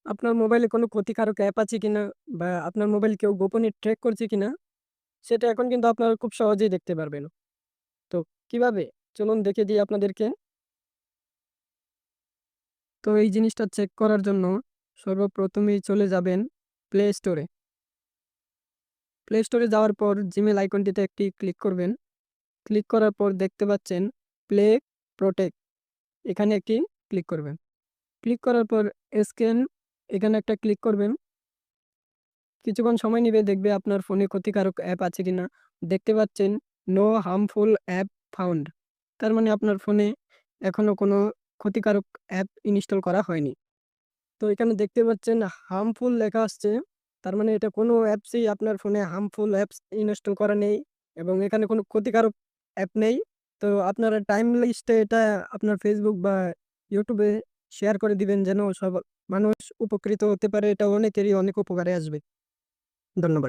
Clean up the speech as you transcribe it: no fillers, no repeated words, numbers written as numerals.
আপনার মোবাইলে কোনো ক্ষতিকারক অ্যাপ আছে কিনা বা আপনার মোবাইল কেউ গোপনে ট্র্যাক করছে কিনা সেটা এখন কিন্তু আপনারা খুব সহজেই দেখতে পারবেন। তো কিভাবে? চলুন দেখে দিই আপনাদেরকে। তো এই জিনিসটা চেক করার জন্য সর্বপ্রথমেই চলে যাবেন প্লে স্টোরে। প্লে স্টোরে যাওয়ার পর জিমেইল আইকনটিতে একটি ক্লিক করবেন। ক্লিক করার পর দেখতে পাচ্ছেন প্লে প্রোটেক্ট, এখানে একটি ক্লিক করবেন। ক্লিক করার পর স্ক্যান, এখানে একটা ক্লিক করবেন। কিছুক্ষণ সময় নিবে, দেখবে আপনার ফোনে ক্ষতিকারক অ্যাপ আছে কিনা। দেখতে পাচ্ছেন নো হার্মফুল অ্যাপ ফাউন্ড। তার মানে আপনার ফোনে এখনো কোনো ক্ষতিকারক অ্যাপ ইনস্টল করা হয়নি। তো এখানে দেখতে পাচ্ছেন হার্মফুল লেখা আসছে। তার মানে এটা কোনো অ্যাপসই আপনার ফোনে হার্মফুল অ্যাপস ইনস্টল করা নেই এবং এখানে কোনো ক্ষতিকারক অ্যাপ নেই। তো আপনারা টাইম লিস্টে এটা আপনার Facebook বা YouTube এ শেয়ার করে দিবেন যেন মানুষ উপকৃত হতে পারে। এটা অনেকেরই অনেক উপকারে আসবে। ধন্যবাদ।